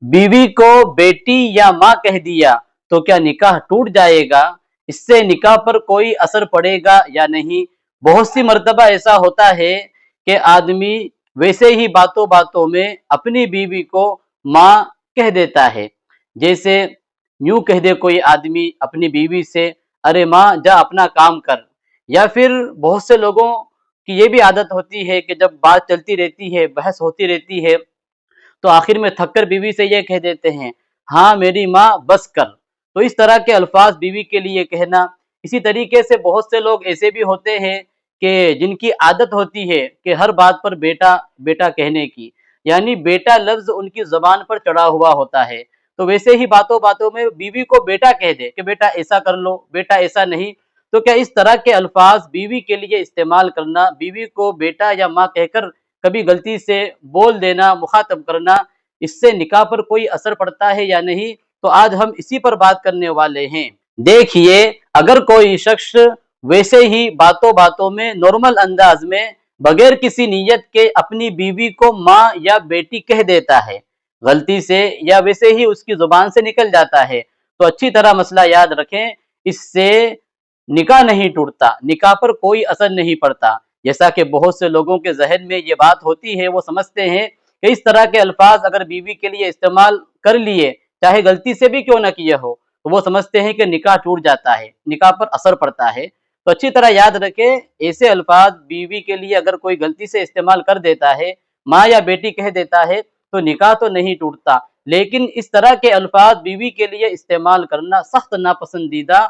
बीवी को बेटी या माँ कह दिया तो क्या निकाह टूट जाएगा? इससे निकाह पर कोई असर पड़ेगा या नहीं? बहुत सी मर्तबा ऐसा होता है कि आदमी वैसे ही बातों बातों में अपनी बीवी को माँ कह देता है। जैसे यूं कह दे कोई आदमी अपनी बीवी से, अरे माँ जा अपना काम कर। या फिर बहुत से लोगों की ये भी आदत होती है कि जब बात चलती रहती है, बहस होती रहती है, तो आखिर में थक कर बीवी से ये कह देते हैं, हाँ मेरी माँ बस कर। तो इस तरह के अल्फाज बीवी के लिए कहना। इसी तरीके से बहुत से लोग ऐसे भी होते हैं कि जिनकी आदत होती है कि हर बात पर बेटा बेटा कहने की, यानी बेटा लफ्ज उनकी जबान पर चढ़ा हुआ होता है। तो वैसे ही बातों बातों में बीवी को बेटा कह दे कि बेटा ऐसा कर लो, बेटा ऐसा नहीं। तो क्या इस तरह के अल्फाज बीवी के लिए इस्तेमाल करना, बीवी को बेटा या माँ कहकर कभी गलती से बोल देना, मुखातब करना, इससे निकाह पर कोई असर पड़ता है या नहीं? तो आज हम इसी पर बात करने वाले हैं। देखिए, अगर कोई शख्स वैसे ही बातों बातों में नॉर्मल अंदाज में बगैर किसी नीयत के अपनी बीवी को माँ या बेटी कह देता है, गलती से या वैसे ही उसकी जुबान से निकल जाता है, तो अच्छी तरह मसला याद रखें, इससे निकाह नहीं टूटता, निकाह पर कोई असर नहीं पड़ता। जैसा कि बहुत से लोगों के जहन में ये बात होती है, वो समझते हैं कि इस तरह के अल्फाज अगर बीवी के लिए इस्तेमाल कर लिए, चाहे गलती से भी क्यों ना किए हो, तो वो समझते हैं कि निकाह टूट जाता है, निकाह पर असर पड़ता है। तो अच्छी तरह याद रखें, ऐसे अल्फाज बीवी के लिए अगर कोई गलती से इस्तेमाल कर देता है, माँ या बेटी कह देता है, तो निकाह तो नहीं टूटता। लेकिन इस तरह के अल्फाज बीवी के लिए इस्तेमाल करना सख्त नापसंदीदा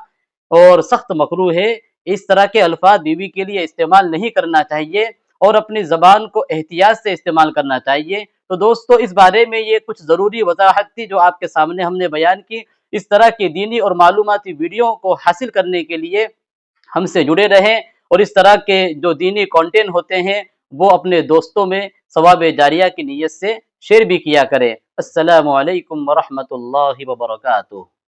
और सख्त मकरूह है। इस तरह के अल्फाज बीवी के लिए इस्तेमाल नहीं करना चाहिए और अपनी ज़बान को एहतियात से इस्तेमाल करना चाहिए। तो दोस्तों, इस बारे में ये कुछ ज़रूरी वजाहत थी जो आपके सामने हमने बयान की। इस तरह की दीनी और मालूमाती वीडियो को हासिल करने के लिए हमसे जुड़े रहें और इस तरह के जो दीनी कंटेंट होते हैं वो अपने दोस्तों में सवाब जारिया की नीयत से शेयर भी किया करें। अस्सलामु अलैकुम व रहमतुल्लाहि व बरकातुहू।